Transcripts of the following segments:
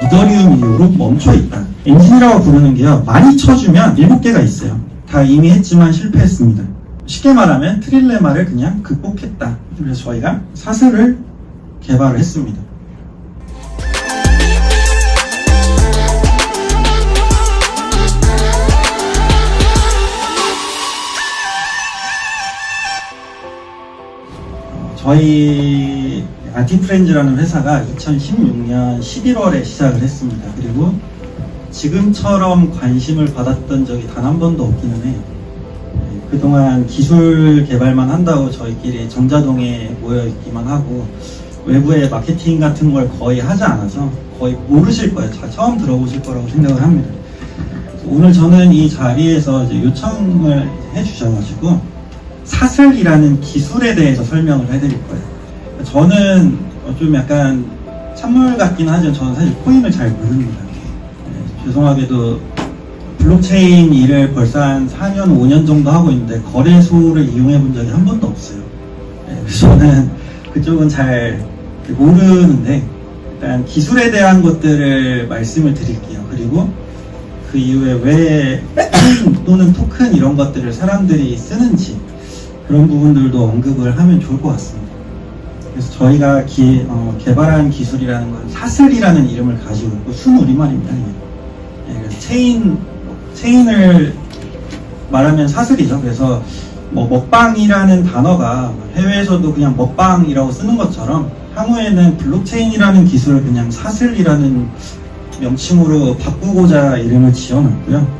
이더리움 이후로 멈춰 있다. 엔진이라고 부르는 게요, 많이 쳐주면 7개가 있어요. 다 이미 했지만 실패했습니다. 쉽게 말하면 트릴레마를 그냥 극복했다. 그래서 저희가 사슬을 개발을 했습니다. 저희 아티프렌즈라는 회사가 2016년 11월에 시작을 했습니다. 그리고 지금처럼 관심을 받았던 적이 단 한 번도 없기는 해요. 그동안 기술 개발만 한다고 저희끼리 정자동에 모여있기만 하고 외부의 마케팅 같은 걸 거의 하지 않아서 거의 모르실 거예요. 처음 들어보실 거라고 생각을 합니다. 오늘 저는 이 자리에서 이제 요청을 해주셔가지고 사슬이라는 기술에 대해서 설명을 해드릴 거예요. 저는 좀 약간 찬물 같긴 하지만 저는 사실 코인을 잘 모릅니다. 죄송하게도 블록체인 일을 벌써 한 4년, 5년 정도 하고 있는데 거래소를 이용해 본 적이 한 번도 없어요. 그래서 저는 그쪽은 잘 모르는데 일단 기술에 대한 것들을 말씀을 드릴게요. 그리고 그 이후에 왜 코인 또는 토큰 이런 것들을 사람들이 쓰는지 그런 부분들도 언급을 하면 좋을 것 같습니다. 그래서 저희가 개발한 기술이라는 건 사슬이라는 이름을 가지고 있고 순우리말입니다. 그래서 체인을 말하면 사슬이죠. 그래서 뭐 먹방이라는 단어가 해외에서도 그냥 먹방이라고 쓰는 것처럼 향후에는 블록체인이라는 기술을 그냥 사슬이라는 명칭으로 바꾸고자 이름을 지어놨고요.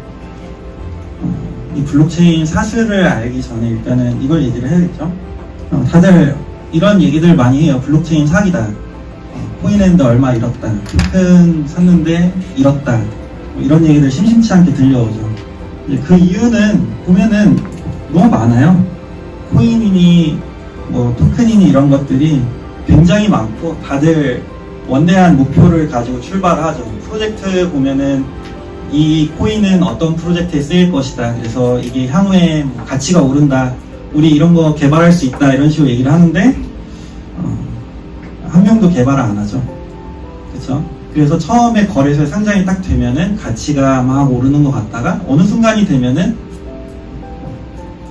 이 블록체인 사슬을 알기 전에 일단은 이걸 얘기를 해야겠죠. 다들 이런 얘기들 많이 해요. 블록체인 사기다. 코인핸드 얼마 잃었다. 토큰 샀는데 잃었다. 뭐 이런 얘기들 심심치 않게 들려오죠. 그 이유는 보면은 너무 많아요. 코인이니 뭐 토큰이니 이런 것들이 굉장히 많고 다들 원대한 목표를 가지고 출발하죠. 프로젝트 보면은 이 코인은 어떤 프로젝트에 쓰일 것이다. 그래서 이게 향후에 가치가 오른다. 우리 이런 거 개발할 수 있다. 이런 식으로 얘기를 하는데 한 명도 개발을 안 하죠. 그렇죠? 그래서 처음에 거래소에 상장이 딱 되면은 가치가 막 오르는 것 같다가 어느 순간이 되면은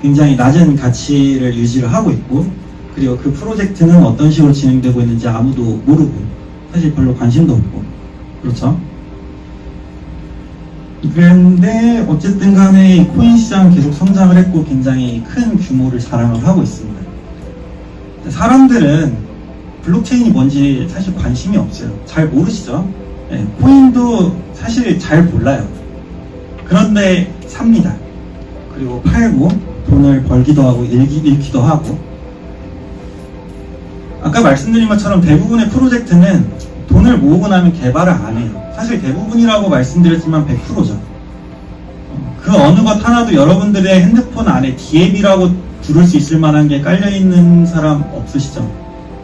굉장히 낮은 가치를 유지를 하고 있고 그리고 그 프로젝트는 어떤 식으로 진행되고 있는지 아무도 모르고 사실 별로 관심도 없고 그렇죠? 그런데 어쨌든 간에 코인 시장은 계속 성장을 했고 굉장히 큰 규모를 자랑을 하고 있습니다. 사람들은 블록체인이 뭔지 사실 관심이 없어요. 잘 모르시죠? 네, 코인도 사실 잘 몰라요. 그런데 삽니다. 그리고 팔고 돈을 벌기도 하고 잃기도 하고 아까 말씀드린 것처럼 대부분의 프로젝트는 돈을 모으고 나면 개발을 안 해요. 사실 대부분이라고 말씀드렸지만 100%죠. 그 어느 것 하나도 여러분들의 핸드폰 안에 디앱이라고 부를 수 있을 만한 게 깔려있는 사람 없으시죠?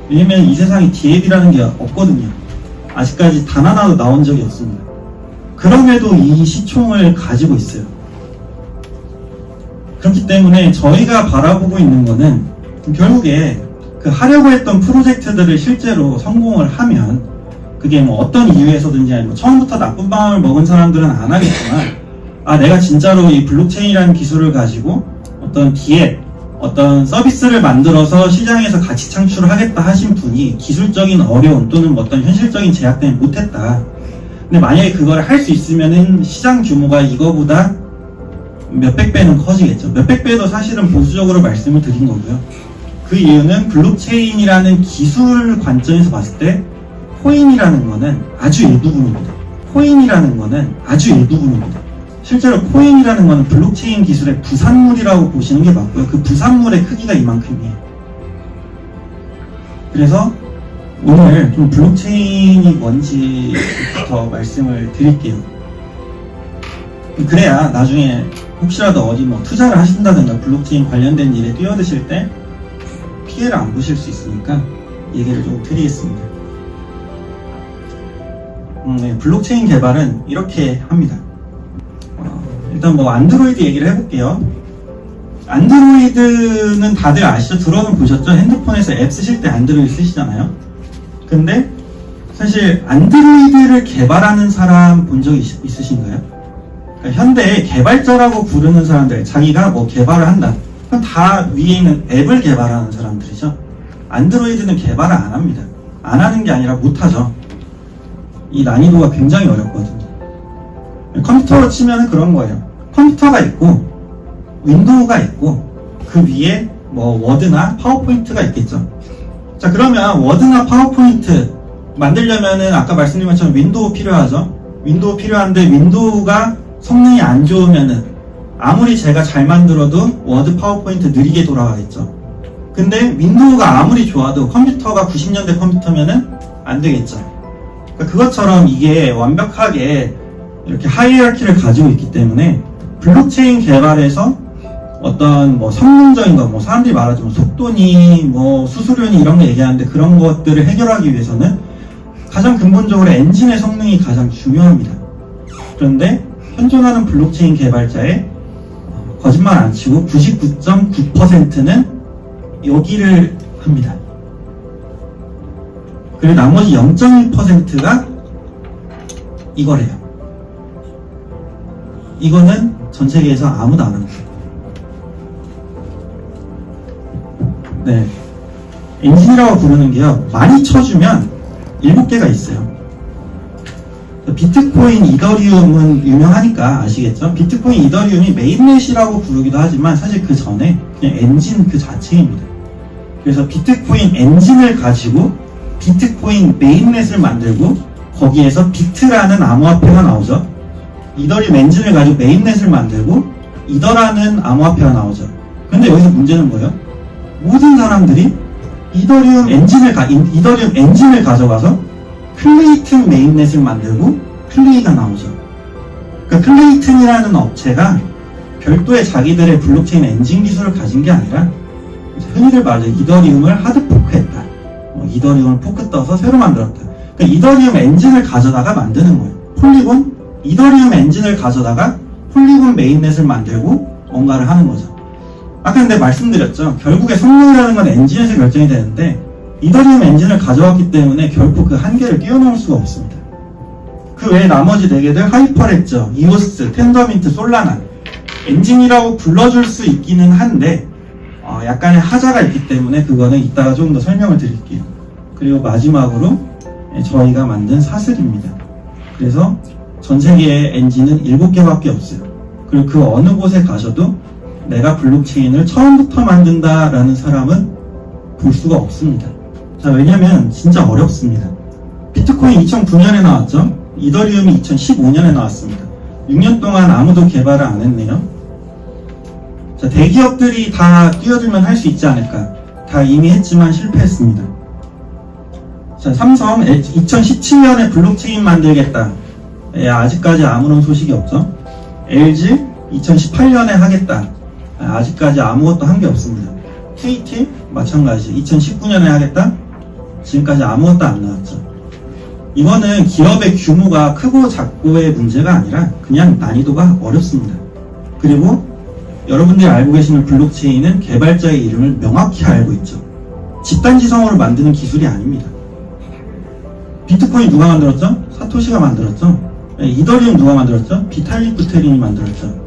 왜냐면 이 세상에 디앱이라는 게 없거든요. 아직까지 단 하나도 나온 적이 없습니다. 그럼에도 이 시총을 가지고 있어요. 그렇기 때문에 저희가 바라보고 있는 거는 결국에 그 하려고 했던 프로젝트들을 실제로 성공을 하면 그게 뭐 어떤 이유에서든지 아니면 처음부터 나쁜 마음을 먹은 사람들은 안 하겠지만 내가 진짜로 이 블록체인이라는 기술을 가지고 어떤 디앱, 어떤 서비스를 만들어서 시장에서 가치 창출을 하겠다 하신 분이 기술적인 어려움 또는 어떤 현실적인 제약 때문에 못했다. 근데 만약에 그걸 할 수 있으면은 시장 규모가 이거보다 몇백 배는 커지겠죠. 몇백 배도 사실은 보수적으로 말씀을 드린 거고요. 그 이유는 블록체인이라는 기술 관점에서 봤을 때 코인이라는 거는 아주 일부분입니다. 코인이라는 거는 아주 일부분입니다. 실제로 코인이라는 거는 블록체인 기술의 부산물이라고 보시는 게 맞고요. 그 부산물의 크기가 이만큼이에요. 그래서 오늘 좀 블록체인이 뭔지부터 말씀을 드릴게요. 그래야 나중에 혹시라도 어디 뭐 투자를 하신다든가 블록체인 관련된 일에 뛰어드실 때 피해를 안 보실 수 있으니까 얘기를 좀 드리겠습니다. 네, 블록체인 개발은 이렇게 합니다. 일단 뭐 안드로이드 얘기를 해볼게요. 안드로이드는 다들 아시죠? 들어는 보셨죠? 핸드폰에서 앱 쓰실 때 안드로이드 쓰시잖아요. 근데 사실 안드로이드를 개발하는 사람 본 적 있으신가요? 그러니까 현대에 개발자라고 부르는 사람들, 자기가 뭐 개발을 한다. 그럼 다 위에 있는 앱을 개발하는 사람들이죠. 안드로이드는 개발을 안 합니다. 안 하는 게 아니라 못하죠. 이 난이도가 굉장히 어렵거든요. 컴퓨터로 치면 그런 거예요. 컴퓨터가 있고 윈도우가 있고 그 위에 뭐 워드나 파워포인트가 있겠죠. 자, 그러면 워드나 파워포인트 만들려면은 아까 말씀드린 것처럼 윈도우 필요하죠. 윈도우 필요한데 윈도우가 성능이 안 좋으면은 아무리 제가 잘 만들어도 워드 파워포인트 느리게 돌아가겠죠. 근데 윈도우가 아무리 좋아도 컴퓨터가 90년대 컴퓨터면은 안 되겠죠. 그러니까 그것처럼 이게 완벽하게 이렇게 하이어키를 가지고 있기 때문에 블록체인 개발에서 어떤 뭐 성능적인 거, 뭐 사람들이 말하자면 속도니 뭐 수수료니 이런 거 얘기하는데 그런 것들을 해결하기 위해서는 가장 근본적으로 엔진의 성능이 가장 중요합니다. 그런데 현존하는 블록체인 개발자의 거짓말 안 치고 99.9%는 여기를 합니다. 그리고 나머지 0.1%가 이거래요. 이거는 전 세계에서 아무도 안 합니다. 네. 엔진이라고 부르는 게요, 많이 쳐주면 7개가 있어요. 비트코인, 이더리움은 유명하니까 아시겠죠? 비트코인, 이더리움이 메인넷이라고 부르기도 하지만 사실 그 전에 그냥 엔진 그 자체입니다. 그래서 비트코인 엔진을 가지고 비트코인 메인넷을 만들고 거기에서 비트라는 암호화폐가 나오죠. 이더리움 엔진을 가지고 메인넷을 만들고 이더라는 암호화폐가 나오죠. 근데 여기서 문제는 뭐예요? 모든 사람들이 이더리움 엔진을 가져가서 클레이튼 메인넷을 만들고 클레이가 나오죠. 그러니까 클레이튼이라는 업체가 별도의 자기들의 블록체인 엔진 기술을 가진 게 아니라 흔히들 말하죠. 이더리움을 하드 포크했다. 이더리움을 포크 떠서 새로 만들었다. 그러니까 이더리움 엔진을 가져다가 만드는 거예요. 폴리곤, 이더리움 엔진을 가져다가 폴리곤 메인넷을 만들고 뭔가를 하는 거죠. 아까 근데 말씀드렸죠. 결국에 성능이라는 건 엔진에서 결정이 되는데 이더리움 엔진을 가져왔기 때문에 결코 그 한계를 뛰어넘을 수가 없습니다. 그 외에 나머지 4개들 하이퍼레저, 이오스, 텐더민트, 솔라나 엔진이라고 불러줄 수 있기는 한데 약간의 하자가 있기 때문에 그거는 이따가 조금 더 설명을 드릴게요. 그리고 마지막으로 저희가 만든 사슬입니다. 그래서 전 세계의 엔진은 7개밖에 없어요. 그리고 그 어느 곳에 가셔도 내가 블록체인을 처음부터 만든다라는 사람은 볼 수가 없습니다. 자, 왜냐면 진짜 어렵습니다. 비트코인 2009년에 나왔죠. 이더리움이 2015년에 나왔습니다. 6년 동안 아무도 개발을 안 했네요. 자, 대기업들이 다 뛰어들면 할 수 있지 않을까. 다 이미 했지만 실패했습니다. 자, 삼성 2017년에 블록체인 만들겠다. 아직까지 아무런 소식이 없죠. LG 2018년에 하겠다. 아직까지 아무것도 한 게 없습니다. KT 마찬가지 2019년에 하겠다. 지금까지 아무것도 안 나왔죠. 이거는 기업의 규모가 크고 작고의 문제가 아니라 그냥 난이도가 어렵습니다. 그리고 여러분들이 알고 계시는 블록체인은 개발자의 이름을 명확히 알고 있죠. 집단지성으로 만드는 기술이 아닙니다. 비트코인 누가 만들었죠? 사토시가 만들었죠. 이더리움 누가 만들었죠? 비탈릭 부테린이 만들었죠.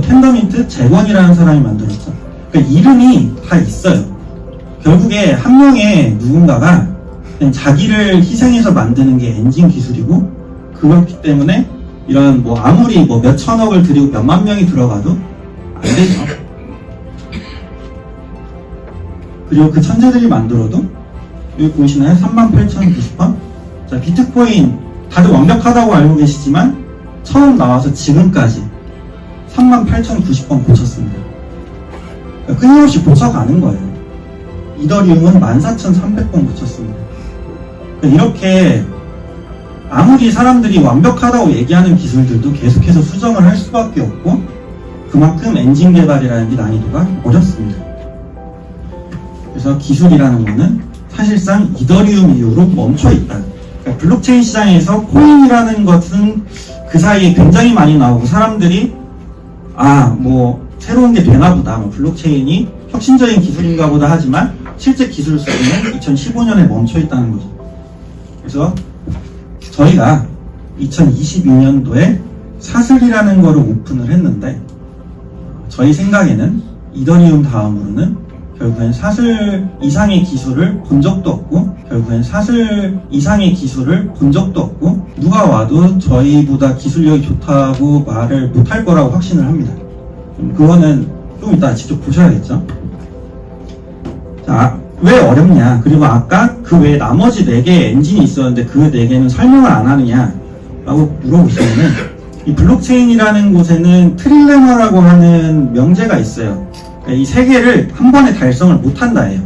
텐더민트, 재권이라는 사람이 만들었죠. 그러니까 이름이 다 있어요. 결국에 한 명의 누군가가 그냥 자기를 희생해서 만드는 게 엔진 기술이고, 그렇기 때문에 이런 아무리 몇 천억을 들이고 몇만 명이 들어가도 안 되죠. 그리고 그 천재들이 만들어도 여기 보이시나요? 38,090번? 자, 비트코인 다들 완벽하다고 알고 계시지만 처음 나와서 지금까지 38,090번 고쳤습니다. 그러니까 끊임없이 고쳐가는 거예요. 이더리움은 14,300번 고쳤습니다. 그러니까 이렇게 아무리 사람들이 완벽하다고 얘기하는 기술들도 계속해서 수정을 할 수밖에 없고, 그만큼 엔진 개발이라는 게 난이도가 어렵습니다. 그래서 기술이라는 거는 사실상 이더리움 이후로 멈춰 있다. 그러니까 블록체인 시장에서 코인이라는 것은 그 사이에 굉장히 많이 나오고, 사람들이 새로운 게 되나 보다, 블록체인이 혁신적인 기술인가 보다 하지만 실제 기술 수준은 2015년에 멈춰 있다는 거죠. 그래서 저희가 2022년도에 사슬이라는 거를 오픈을 했는데 저희 생각에는 이더리움 다음으로는 결국엔 사슬 이상의 기술을 본 적도 없고 누가 와도 저희보다 기술력이 좋다고 말을 못할 거라고 확신을 합니다. 그거는 좀 이따 직접 보셔야겠죠. 자, 왜 어렵냐, 그리고 아까 그 외에 나머지 4개의 엔진이 있었는데 그 4개는 설명을 안 하느냐 라고 물어보시면은, 이 블록체인이라는 곳에는 트릴레머라고 하는 명제가 있어요. 이 3개를 한 번에 달성을 못한다예요.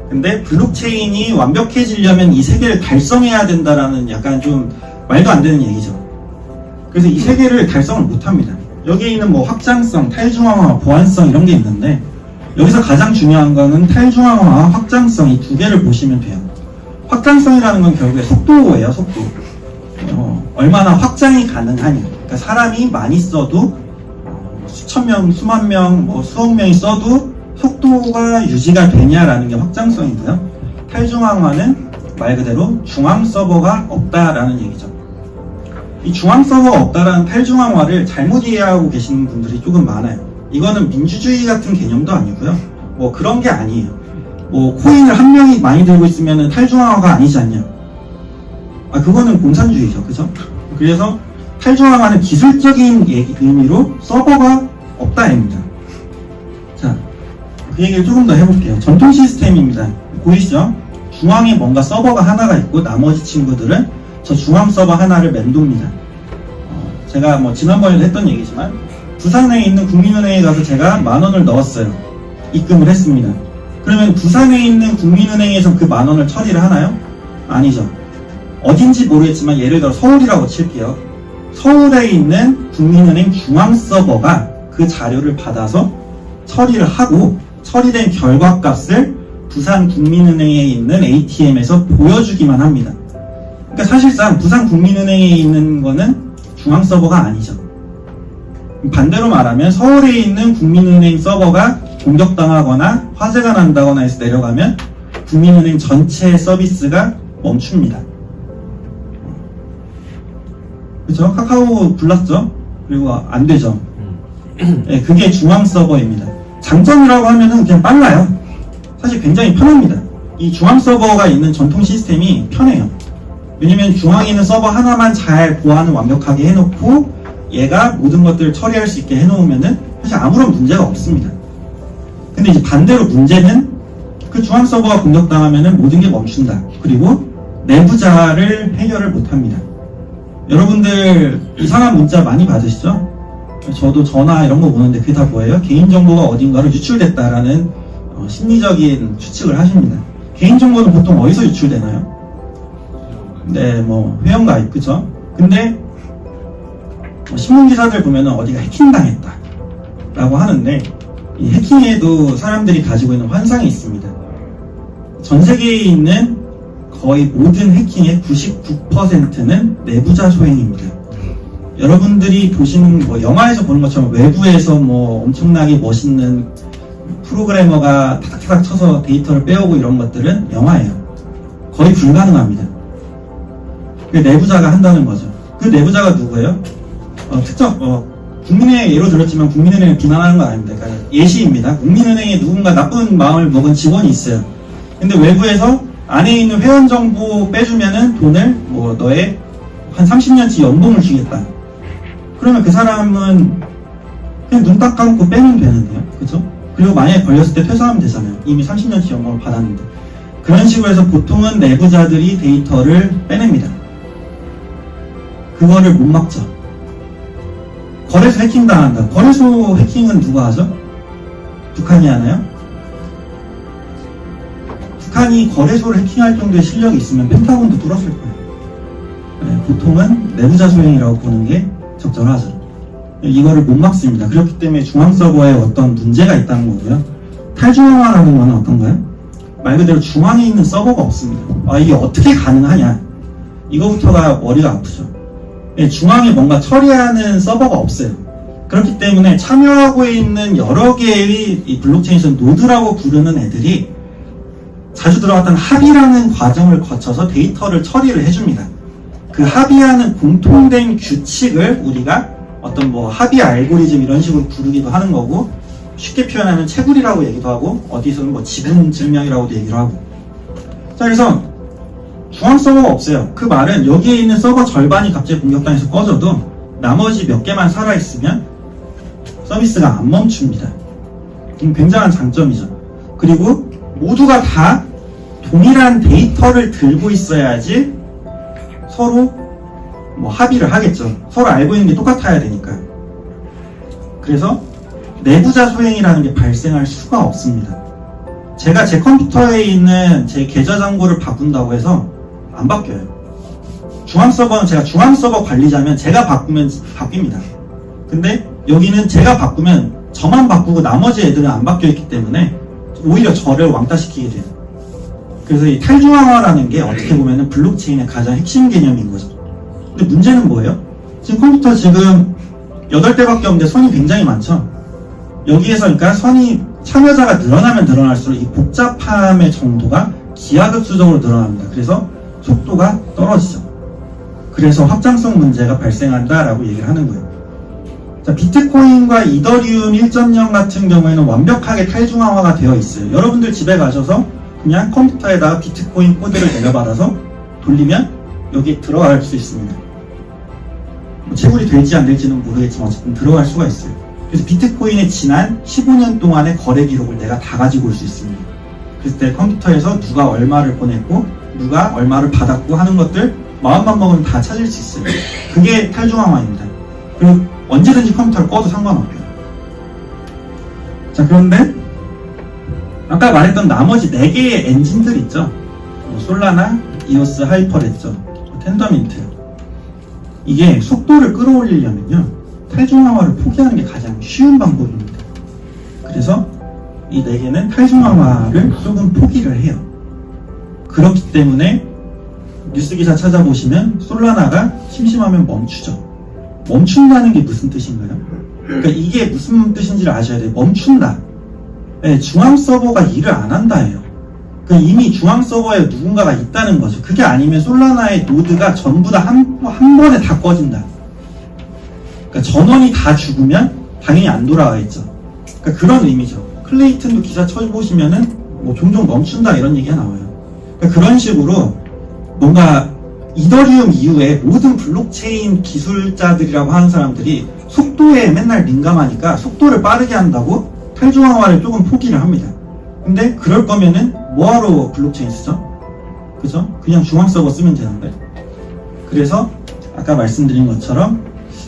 근데 블록체인이 완벽해지려면 이 3개를 달성해야 된다라는 약간 좀 말도 안 되는 얘기죠. 그래서 이 3개를 달성을 못합니다. 여기에 있는 뭐 확장성, 탈중앙화, 보안성 이런 게 있는데, 여기서 가장 중요한 거는 탈중앙화와 확장성, 이 2개를 보시면 돼요. 확장성이라는 건 결국에 속도예요, 속도. 얼마나 확장이 가능하냐. 그러니까 사람이 많이 써도 수천 명, 수만 명, 뭐 수억 명이 써도 속도가 유지가 되냐라는 게 확장성이고요. 탈중앙화는 말 그대로 중앙 서버가 없다라는 얘기죠. 이 중앙 서버가 없다라는 탈중앙화를 잘못 이해하고 계시는 분들이 조금 많아요. 이거는 민주주의 같은 개념도 아니고요. 뭐 그런 게 아니에요. 뭐 코인을 한 명이 많이 들고 있으면 탈중앙화가 아니지 않냐. 그거는 공산주의죠. 그죠? 그래서 탈중앙화는 기술적인 의미로 서버가 없다입니다. 자, 그 얘기를 조금 더 해볼게요. 전통 시스템입니다. 보이시죠? 중앙에 뭔가 서버가 하나가 있고 나머지 친구들은 저 중앙 서버 하나를 맴돕니다. 제가 뭐 지난번에도 했던 얘기지만 부산에 있는 국민은행에 가서 제가 10,000원을 넣었어요. 입금을 했습니다. 그러면 부산에 있는 국민은행에서 그 10,000원을 처리를 하나요? 아니죠. 어딘지 모르겠지만 예를 들어 서울이라고 칠게요. 서울에 있는 국민은행 중앙 서버가 그 자료를 받아서 처리를 하고 처리된 결과값을 부산 국민은행에 있는 ATM에서 보여주기만 합니다. 그러니까 사실상 부산 국민은행에 있는 거는 중앙 서버가 아니죠. 반대로 말하면 서울에 있는 국민은행 서버가 공격당하거나 화재가 난다거나 해서 내려가면 국민은행 전체 서비스가 멈춥니다. 그렇죠? 카카오 불났죠? 그리고 안 되죠. 네, 그게 중앙 서버입니다. 장점이라고 하면은 그냥 빨라요. 사실 굉장히 편합니다. 이 중앙 서버가 있는 전통 시스템이 편해요. 왜냐면 중앙에 있는 서버 하나만 잘 보안을 완벽하게 해놓고 얘가 모든 것들을 처리할 수 있게 해놓으면은 사실 아무런 문제가 없습니다. 근데 이제 반대로 문제는 그 중앙 서버가 공격당하면은 모든 게 멈춘다. 그리고 내부자를 해결을 못합니다. 여러분들 이상한 문자 많이 받으시죠? 저도 전화 이런 거 보는데 그게 다 뭐예요? 개인정보가 어딘가로 유출됐다라는 심리적인 추측을 하십니다. 개인정보는 보통 어디서 유출되나요? 네, 뭐 회원가입, 그쵸? 근데 신문기사들 보면은 어디가 해킹당했다 라고 하는데, 이 해킹에도 사람들이 가지고 있는 환상이 있습니다. 전 세계에 있는 거의 모든 해킹의 99%는 내부자 소행입니다. 여러분들이 보시는 뭐 영화에서 보는 것처럼 외부에서 뭐 엄청나게 멋있는 프로그래머가 타닥타닥 쳐서 데이터를 빼오고 이런 것들은 영화예요. 거의 불가능합니다. 그 내부자가 한다는 거죠. 그 내부자가 누구예요? 국민은행 예로 들었지만 국민은행을 비난하는 건 아닙니다. 그러니까 예시입니다. 국민은행에 누군가 나쁜 마음을 먹은 직원이 있어요. 근데 외부에서 안에 있는 회원 정보 빼주면은 돈을 뭐 너의 한 30년치 연봉을 주겠다. 그러면 그 사람은 그냥 눈 딱 감고 빼면 되는데요. 그죠? 그리고 만약에 걸렸을 때 퇴사하면 되잖아요. 이미 30년치 연봉을 받았는데. 그런 식으로 해서 보통은 내부자들이 데이터를 빼냅니다. 그거를 못 막죠. 거래소 해킹 당한다. 거래소 해킹은 누가 하죠? 북한이 하나요? 북한이 거래소를 해킹할 정도의 실력이 있으면 펜타곤도 뚫었을 거예요. 네, 보통은 내부자 소행이라고 보는 게 적절하죠. 이거를 못 막습니다. 그렇기 때문에 중앙 서버에 어떤 문제가 있다는 거고요. 탈중앙화라는 건 어떤가요? 말 그대로 중앙에 있는 서버가 없습니다. 이게 어떻게 가능하냐? 이거부터가 머리가 아프죠. 네, 중앙에 뭔가 처리하는 서버가 없어요. 그렇기 때문에 참여하고 있는 여러 개의 이 블록체인에서 노드라고 부르는 애들이 자주 들어갔던 합의라는 과정을 거쳐서 데이터를 처리를 해줍니다. 그 합의하는 공통된 규칙을 우리가 어떤 뭐 합의 알고리즘 이런 식으로 부르기도 하는 거고, 쉽게 표현하면 채굴이라고 얘기도 하고, 어디서는 뭐 지분 증명이라고도 얘기를 하고. 자, 그래서 중앙 서버가 없어요. 그 말은 여기에 있는 서버 절반이 갑자기 공격당해서 꺼져도 나머지 몇 개만 살아있으면 서비스가 안 멈춥니다. 굉장한 장점이죠. 그리고 모두가 다 동일한 데이터를 들고 있어야지 서로 뭐 합의를 하겠죠. 서로 알고 있는 게 똑같아야 되니까. 그래서 내부자 소행이라는 게 발생할 수가 없습니다. 제가 제 컴퓨터에 있는 제 계좌 잔고를 바꾼다고 해서 안 바뀌어요. 중앙 서버는 제가 중앙 서버 관리자면 제가 바꾸면 바뀝니다. 근데 여기는 제가 바꾸면 저만 바꾸고 나머지 애들은 안 바뀌어 있기 때문에 오히려 저를 왕따시키게 돼요. 그래서 이 탈중앙화라는 게 어떻게 보면은 블록체인의 가장 핵심 개념인 거죠. 근데 문제는 뭐예요? 지금 컴퓨터 지금 8대밖에 없는데 선이 굉장히 많죠? 여기에서 그러니까 선이 참여자가 늘어나면 늘어날수록 이 복잡함의 정도가 기하급수적으로 늘어납니다. 그래서 속도가 떨어지죠. 그래서 확장성 문제가 발생한다라고 얘기를 하는 거예요. 자, 비트코인과 이더리움 1.0 같은 경우에는 완벽하게 탈중앙화가 되어 있어요. 여러분들 집에 가셔서 그냥 컴퓨터에다가 비트코인 코드를 내려받아서 돌리면 여기에 들어갈 수 있습니다. 뭐 채굴이 될지 안 될지는 모르겠지만 어쨌든 들어갈 수가 있어요. 그래서 비트코인의 지난 15년 동안의 거래 기록을 내가 다 가지고 올 수 있습니다. 그래서 내 컴퓨터에서 누가 얼마를 보냈고 누가 얼마를 받았고 하는 것들 마음만 먹으면 다 찾을 수 있어요. 그게 탈중앙화입니다. 그리고 언제든지 컴퓨터를 꺼도 상관없고요. 자, 그런데 아까 말했던 나머지 4개의 엔진들 있죠. 뭐 솔라나, 이오스, 하이퍼레죠, 텐더민트. 이게 속도를 끌어올리려면요, 탈중앙화를 포기하는 게 가장 쉬운 방법입니다. 그래서 이 4개는 탈중앙화를 조금 포기를 해요. 그렇기 때문에 뉴스 기사 찾아보시면 솔라나가 심심하면 멈추죠. 멈춘다는 게 무슨 뜻인가요? 그러니까 이게 무슨 뜻인지를 아셔야 돼요. 멈춘다. 네, 중앙 서버가 일을 안 한다예요. 그러니까 이미 중앙 서버에 누군가가 있다는 거죠. 그게 아니면 솔라나의 노드가 전부 다 한 번에 다 꺼진다. 그러니까 전원이 다 죽으면 당연히 안 돌아가겠죠. 그러니까 그런 의미죠. 클레이튼도 기사 쳐보시면은 뭐 종종 멈춘다 이런 얘기가 나와요. 그러니까 그런 식으로 뭔가 이더리움 이후에 모든 블록체인 기술자들이라고 하는 사람들이 속도에 맨날 민감하니까 속도를 빠르게 한다고 탈중앙화를 조금 포기를 합니다. 근데 그럴 거면은 뭐하러 블록체인 쓰죠? 그죠? 그냥 중앙 서버 쓰면 되는데. 그래서 아까 말씀드린 것처럼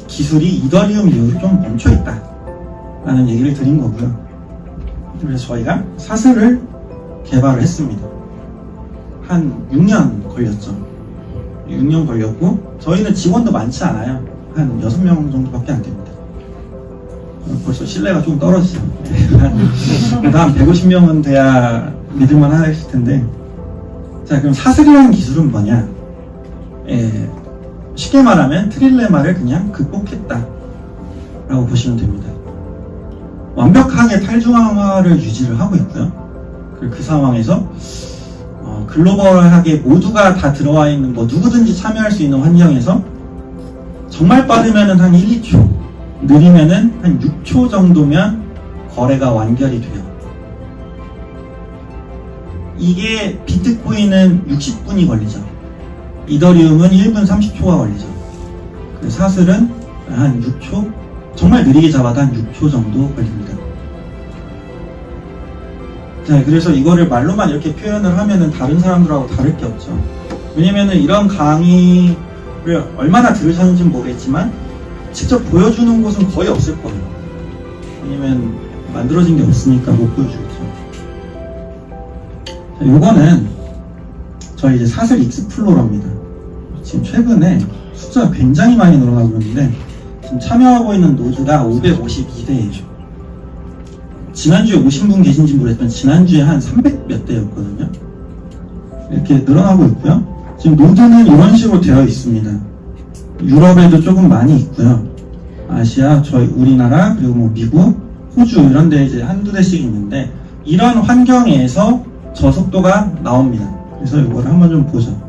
기술이 이더리움 이후로 좀 멈춰있다 라는 얘기를 드린 거고요. 그래서 저희가 사슬을 개발을 했습니다. 한 6년 걸렸죠. 6년 걸렸고 저희는 직원도 많지 않아요. 한 6명 정도밖에 안 됩니다. 벌써 신뢰가 좀 떨어지죠. 한 150명은 돼야 믿을만 하실 텐데. 자, 그럼 사슬이라는 기술은 뭐냐? 쉽게 말하면 트릴레마를 그냥 극복했다 라고 보시면 됩니다. 완벽하게 탈중앙화를 유지를 하고 있고요. 그리고 그 상황에서 글로벌하게 모두가 다 들어와 있는 뭐 누구든지 참여할 수 있는 환경에서 정말 빠르면은 한 1, 2초, 느리면은 한 6초 정도면 거래가 완결이 돼요. 이게 비트코인은 60분이 걸리죠. 이더리움은 1분 30초가 걸리죠. 사슬은 한 6초, 정말 느리게 잡아도 한 6초 정도 걸립니다. 자, 그래서 이거를 말로만 이렇게 표현을 하면은 다른 사람들하고 다를 게 없죠. 왜냐면은 이런 강의를 얼마나 들으셨는지는 모르겠지만 직접 보여주는 곳은 거의 없을 거예요. 왜냐면 만들어진 게 없으니까 못 보여주겠죠. 자, 요거는 저희 이제 사슬 익스플로러입니다. 지금 최근에 숫자가 굉장히 많이 늘어나고 있는데 지금 참여하고 있는 노드가 552대예요. 지난주에 오신 분 계신지 모르겠지만 지난주에 한 300 몇 대였거든요. 이렇게 늘어나고 있고요. 지금 노드는 이런 식으로 되어 있습니다. 유럽에도 조금 많이 있고요. 아시아, 우리나라, 그리고 뭐 미국, 호주 이런 데 이제 한두 대씩 있는데 이런 환경에서 저속도가 나옵니다. 그래서 이거를 한번 좀 보죠.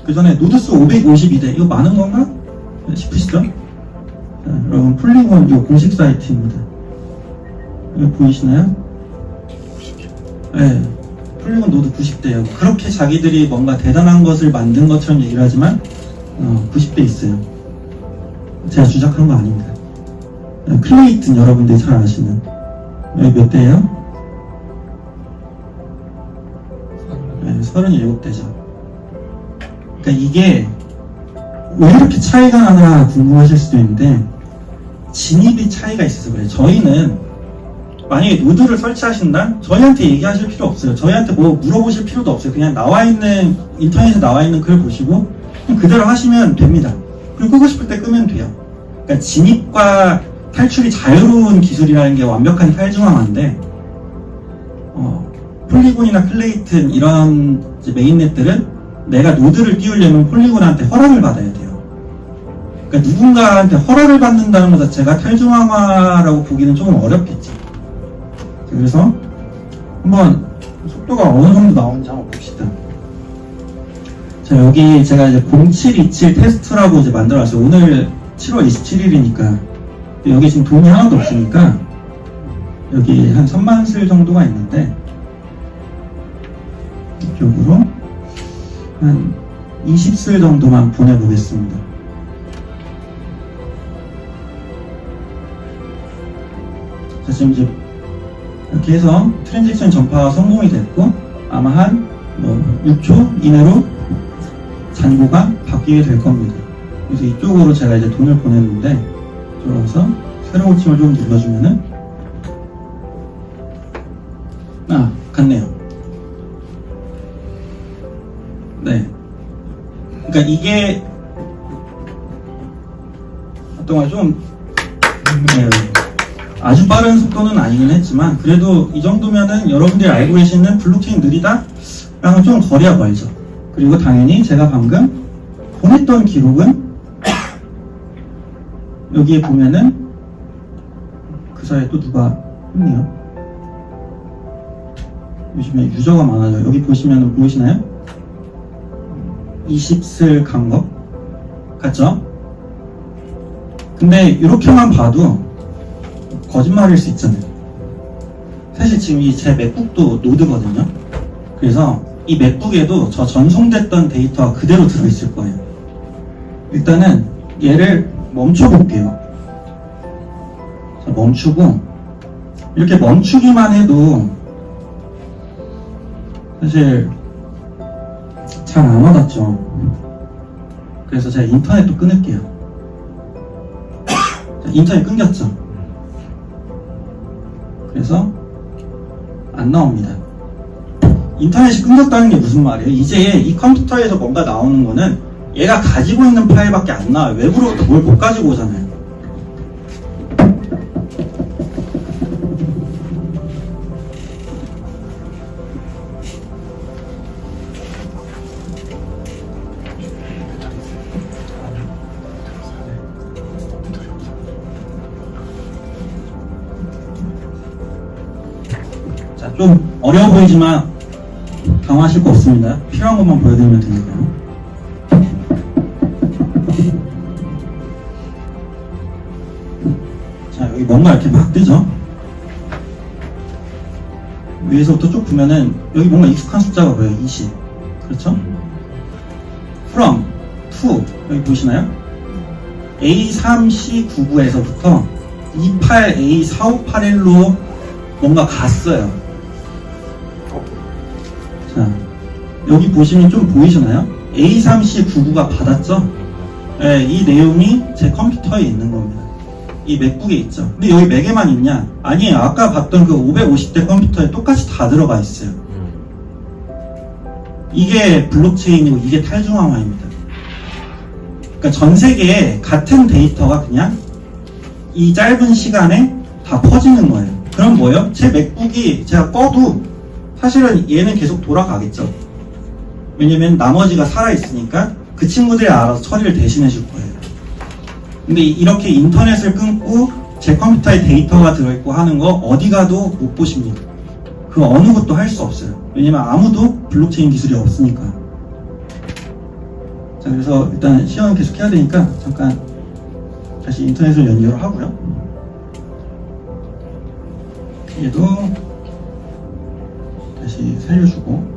그 전에 노드수 552대 이거 많은 건가? 싶으시죠? 자, 여러분 폴리곤 이 공식 사이트입니다. 이거 보이시나요? 네, 폴리곤 노드 90대예요. 그렇게 자기들이 뭔가 대단한 것을 만든 것처럼 얘기를 하지만 90대 있어요. 제가 주작한 거 아닙니다. 클레이튼 여러분들이 잘 아시는 여기 몇 대예요? 37대죠. 그러니까 이게 왜 이렇게 차이가 나나 궁금하실 수도 있는데 진입이 차이가 있어서 그래요. 저희는 만약에 노드를 설치하신다? 저희한테 얘기하실 필요 없어요. 저희한테 뭐 물어보실 필요도 없어요. 그냥 인터넷에 나와 있는 글 보시고 그냥 그대로 하시면 됩니다. 그리고 끄고 싶을 때 끄면 돼요. 그러니까 진입과 탈출이 자유로운 기술이라는 게 완벽한 탈중앙화인데 폴리곤이나 클레이튼 이런 메인넷들은 내가 노드를 띄우려면 폴리곤한테 허락을 받아야 돼요. 그러니까 누군가한테 허락을 받는다는 것 자체가 탈중앙화라고 보기는 조금 어렵겠죠. 그래서 한번 속도가 어느 정도 나오는지 한번 봅시다. 자, 여기 제가 이제 0727 테스트라고 이제 만들어놨어요. 오늘 7월 27일이니까 여기 지금 돈이 하나도 없으니까 여기 한 3만 슬 정도가 있는데 이쪽으로 한 20슬 정도만 보내보겠습니다. 자, 지금 이제 이렇게 해서 트랜잭션 전파가 성공이 됐고 아마 한 6초 이내로 잔고가 바뀌게 될 겁니다. 그래서 이쪽으로 제가 이제 돈을 보냈는데 들어와서 새로 고침을 좀 눌러주면은 갔네요. 네. 그러니까 이게 동안 좀 아주 빠른 속도는 아니긴 했지만 그래도 이 정도면은 여러분들이 알고 계시는 블록체인 느리다? 랑은 좀 거리가 멀죠. 그리고 당연히 제가 방금 보냈던 기록은 여기에 보면은 그 사이에 또 누가 있네요. 요즘에 유저가 많아져요. 여기 보시면은 보이시나요? 20슬 간 거 같죠? 근데 이렇게만 봐도 거짓말일 수 있잖아요. 사실 지금 이 제 맥북도 노드거든요. 그래서 이 맥북에도 저 전송됐던 데이터가 그대로 들어있을 거예요. 일단은 얘를 멈춰볼게요. 자, 멈추고 이렇게 멈추기만 해도 사실 잘 안 와닿죠. 그래서 제가 인터넷도 끊을게요. 자, 인터넷 끊겼죠. 그래서 안 나옵니다. 인터넷이 끊겼다는 게 무슨 말이에요? 이제 이 컴퓨터에서 뭔가 나오는 거는 얘가 가지고 있는 파일밖에 안 나와요. 외부로부터 뭘 못 가지고 오잖아요. 자, 좀 어려워 보이지만 당황하실 거 없습니다. 필요한 것만 보여드리면 되니까요. 자, 여기 뭔가 이렇게 막 뜨죠? 위에서부터 쭉 보면은 여기 뭔가 익숙한 숫자가 보여요. 20. 그렇죠? from, to 여기 보이시나요? A3C99에서부터 28A4581로 뭔가 갔어요. 자, 여기 보시면 좀 보이시나요? A3C99가 받았죠? 네, 이 내용이 제 컴퓨터에 있는 겁니다. 이 맥북에 있죠. 근데 여기 맥에만 있냐? 아니에요. 아까 봤던 그 550대 컴퓨터에 똑같이 다 들어가 있어요. 이게 블록체인이고 이게 탈중앙화입니다. 그러니까 전 세계에 같은 데이터가 그냥 이 짧은 시간에 다 퍼지는 거예요. 그럼 뭐예요? 제 맥북이 제가 꺼도 사실은 얘는 계속 돌아가겠죠. 왜냐면 나머지가 살아있으니까 그 친구들이 알아서 처리를 대신해 줄 거예요. 근데 이렇게 인터넷을 끊고 제 컴퓨터에 데이터가 들어있고 하는 거 어디 가도 못 보십니다. 그 어느 것도 할 수 없어요. 왜냐면 아무도 블록체인 기술이 없으니까. 자, 그래서 일단 시험 계속 해야 되니까 잠깐 다시 인터넷을 연결을 하고요. 얘도 다시 살려주고.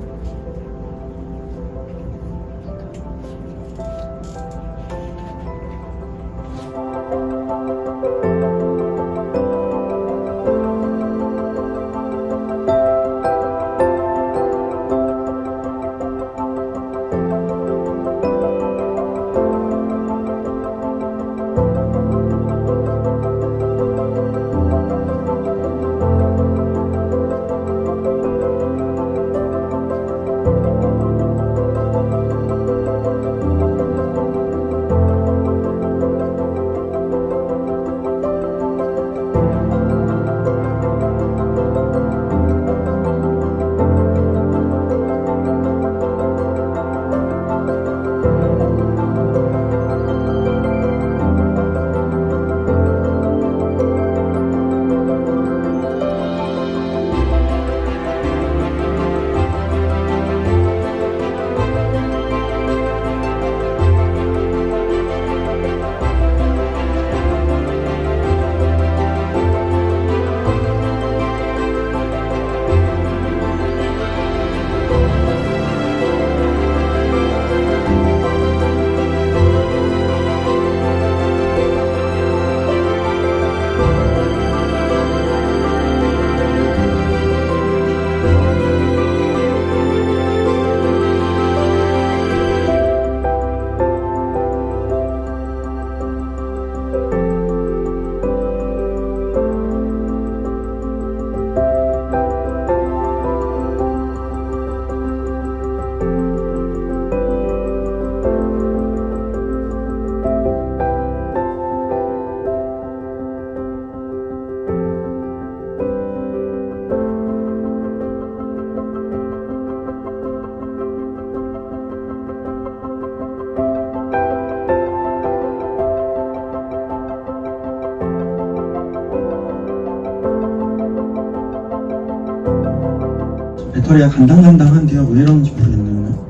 배터리가 간당간당한데요. 왜 이런지 모르겠네요.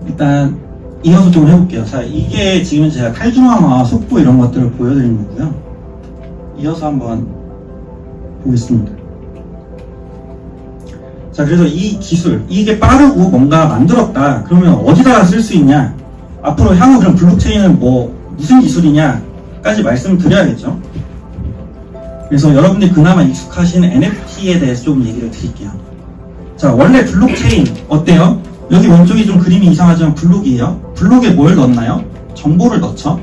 일단 이어서 좀 해볼게요. 자, 이게 지금 제가 탈중앙화 속도 이런 것들을 보여드린 거고요. 이어서 한번 보겠습니다. 자, 그래서 이 기술, 이게 빠르고 뭔가 만들었다. 그러면 어디다가 쓸 수 있냐? 앞으로 향후 그럼 블록체인은 뭐 무슨 기술이냐까지 말씀을 드려야겠죠. 그래서 여러분들이 그나마 익숙하신 NFT에 대해서 좀 얘기를 드릴게요. 자, 원래 블록체인 어때요? 여기 왼쪽이 좀 그림이 이상하지만 블록이에요. 블록에 뭘 넣나요? 정보를 넣죠.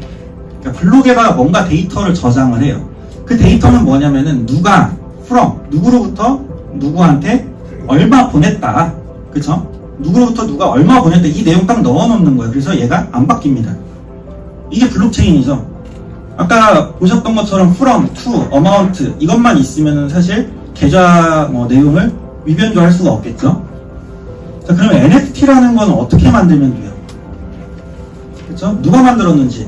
그러니까 블록에다가 뭔가 데이터를 저장을 해요. 그 데이터는 뭐냐면은 누가 from 누구로부터 누구한테 얼마 보냈다. 그쵸? 누구로부터 누가 얼마 보냈다. 이 내용 딱 넣어놓는 거예요. 그래서 얘가 안 바뀝니다. 이게 블록체인이죠. 아까 보셨던 것처럼 from, to, amount 이것만 있으면은 사실 계좌 내용을 위변조할 수가 없겠죠. 자, 그러면 NFT라는 건 어떻게 만들면 돼요? 그쵸? 누가 만들었는지,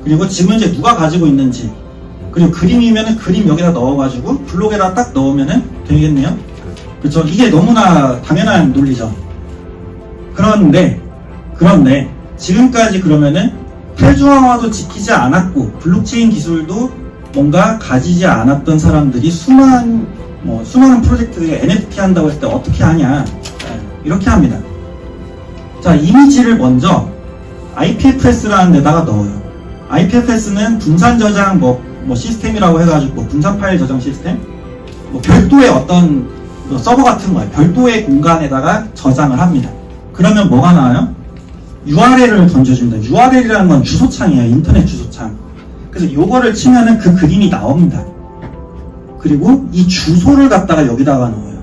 그리고 지금 이제 누가 가지고 있는지, 그리고 그림이면은 그림 여기다 넣어가지고 블록에다 딱 넣으면은 되겠네요. 그쵸? 이게 너무나 당연한 논리죠. 그런데 지금까지 그러면은 탈중앙화도 지키지 않았고 블록체인 기술도 뭔가 가지지 않았던 사람들이 수많은 프로젝트에 NFT 한다고 했을 때 어떻게 하냐? 이렇게 합니다. 자, 이미지를 먼저 IPFS라는 데다가 넣어요. IPFS는 분산 저장 시스템이라고 해가지고 분산 파일 저장 시스템, 별도의 어떤 서버 같은 거예요. 별도의 공간에다가 저장을 합니다. 그러면 뭐가 나와요? URL을 던져줍니다. URL이라는 건 주소창이에요. 인터넷 주소창. 그래서 요거를 치면은 그 그림이 나옵니다. 그리고 이 주소를 갖다가 여기다가 넣어요.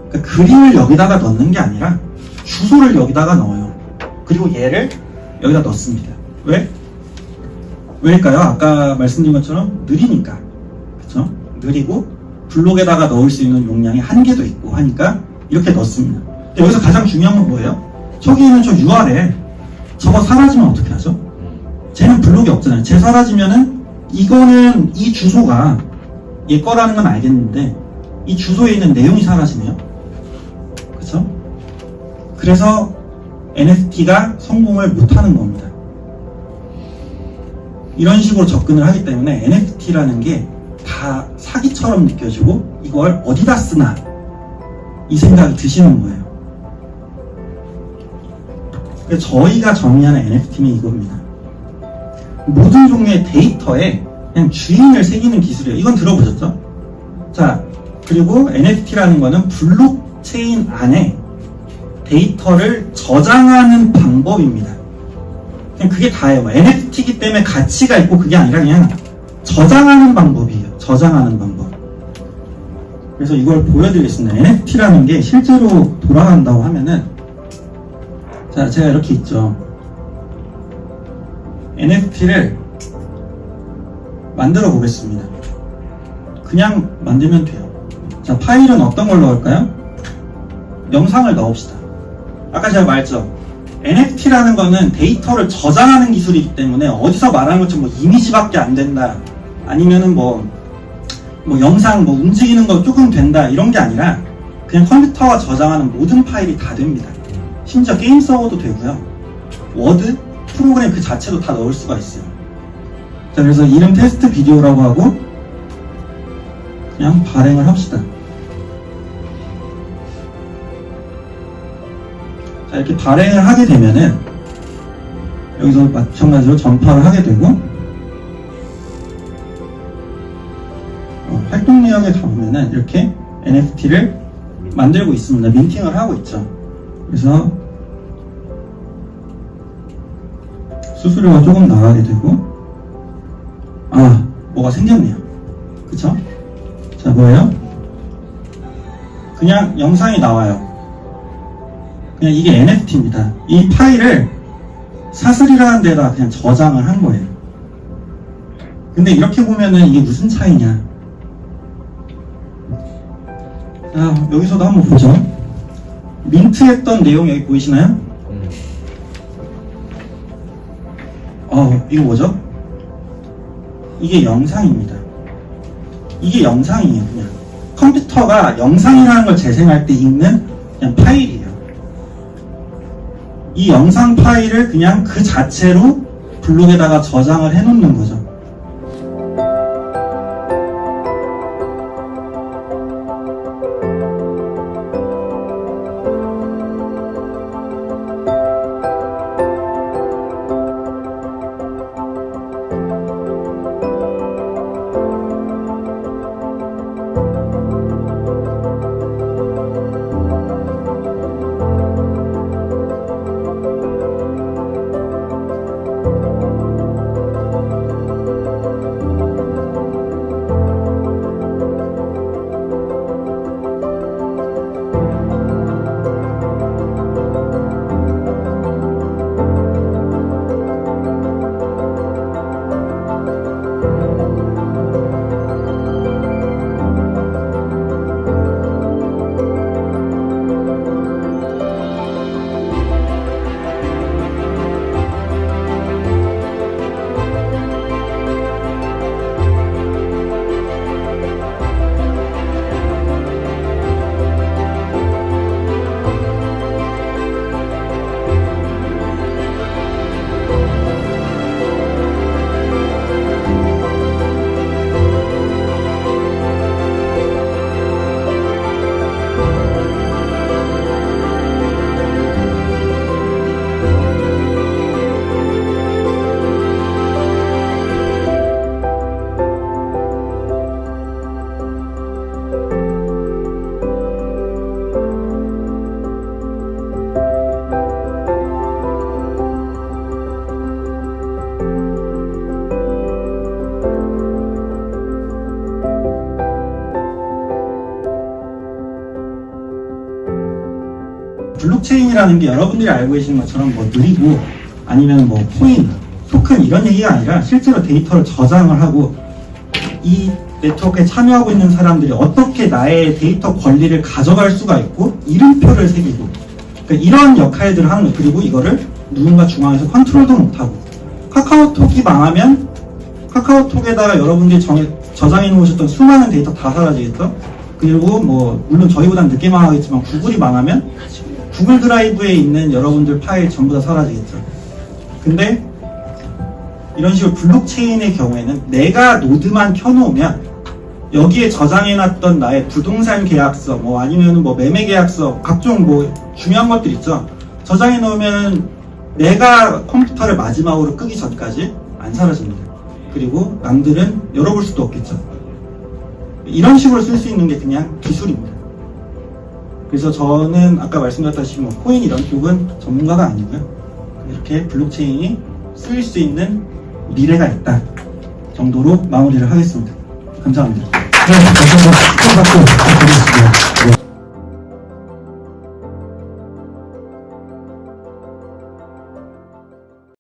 그러니까 그림을 여기다가 넣는 게 아니라 주소를 여기다가 넣어요. 그리고 얘를 여기다 넣습니다. 왜? 왜일까요? 아까 말씀드린 것처럼 느리니까. 그쵸? 느리고 블록에다가 넣을 수 있는 용량이 한계도 있고 하니까 이렇게 넣습니다. 근데 여기서 가장 중요한 건 뭐예요? 저기 있는 저 URL 저거 사라지면 어떻게 하죠? 쟤는 블록이 없잖아요. 쟤 사라지면은 이거는 이 주소가 얘 거라는 건 알겠는데 이 주소에 있는 내용이 사라지네요. 그쵸? 그래서 NFT가 성공을 못하는 겁니다. 이런 식으로 접근을 하기 때문에 NFT라는 게 다 사기처럼 느껴지고 이걸 어디다 쓰나 이 생각이 드시는 거예요. 그래서 저희가 정의하는 NFT는 이겁니다. 모든 종류의 데이터에 그냥 주인을 새기는 기술이에요. 이건 들어보셨죠? 자, 그리고 NFT라는 거는 블록체인 안에 데이터를 저장하는 방법입니다. 그냥 그게 다예요. NFT이기 때문에 가치가 있고 그게 아니라 그냥 저장하는 방법이에요. 저장하는 방법. 그래서 이걸 보여드리겠습니다. NFT라는 게 실제로 돌아간다고 하면은, 자, 제가 이렇게 있죠. NFT를 만들어 보겠습니다. 그냥 만들면 돼요. 자, 파일은 어떤 걸로 할까요? 영상을 넣읍시다. 아까 제가 말했죠. NFT라는 거는 데이터를 저장하는 기술이기 때문에 어디서 말하는 것처럼 뭐 이미지밖에 안 된다. 아니면은 뭐 영상 움직이는 거 조금 된다. 이런 게 아니라 그냥 컴퓨터가 저장하는 모든 파일이 다 됩니다. 심지어 게임 서버도 되고요. 워드, 프로그램 그 자체도 다 넣을 수가 있어요. 자, 그래서 이름 테스트 비디오라고 하고 그냥 발행을 합시다. 자, 이렇게 발행을 하게 되면은 여기서 마찬가지로 전파를 하게 되고 활동 내역에 가보면은 이렇게 NFT를 만들고 있습니다. 민팅을 하고 있죠. 그래서 수수료가 조금 나가게 되고, 뭐가 생겼네요. 그쵸? 자, 뭐예요? 그냥 영상이 나와요. 그냥 이게 NFT입니다. 이 파일을 사슬이라는 데다 그냥 저장을 한 거예요. 근데 이렇게 보면은 이게 무슨 차이냐? 자, 여기서도 한번 보죠. 민트했던 내용 여기 보이시나요? 이거 뭐죠? 이게 영상입니다. 이게 영상이에요, 그냥. 컴퓨터가 영상이라는 걸 재생할 때 읽는 그냥 파일이에요. 이 영상 파일을 그냥 그 자체로 블록에다가 저장을 해놓는 거죠. 블록체인이라는 게 여러분들이 알고 계시는 것처럼 뭐 느리고 아니면 뭐 코인, 토큰 이런 얘기가 아니라 실제로 데이터를 저장을 하고 이 네트워크에 참여하고 있는 사람들이 어떻게 나의 데이터 권리를 가져갈 수가 있고 이름표를 새기고 그러니까 이런 역할들을 하는 거예요. 그리고 이거를 누군가 중앙에서 컨트롤도 못하고 카카오톡이 망하면 카카오톡에다가 여러분들이 저장해 놓으셨던 수많은 데이터 다 사라지겠죠? 그리고 뭐 물론 저희보다는 늦게 망하겠지만 구글이 망하면 구글 드라이브에 있는 여러분들 파일 전부 다 사라지겠죠. 근데 이런 식으로 블록체인의 경우에는 내가 노드만 켜놓으면 여기에 저장해놨던 나의 부동산 계약서, 뭐 아니면 뭐 매매 계약서, 각종 뭐 중요한 것들 있죠. 저장해놓으면 내가 컴퓨터를 마지막으로 끄기 전까지 안 사라집니다. 그리고 남들은 열어볼 수도 없겠죠. 이런 식으로 쓸 수 있는 게 그냥 기술입니다. 그래서 저는 아까 말씀드렸다시피 뭐 코인 이런 쪽은 전문가가 아니고요. 이렇게 블록체인이 쓰일 수 있는 미래가 있다 정도로 마무리를 하겠습니다. 감사합니다. 네, 다시 한번 큰 박수 부탁드리겠습니다. 네.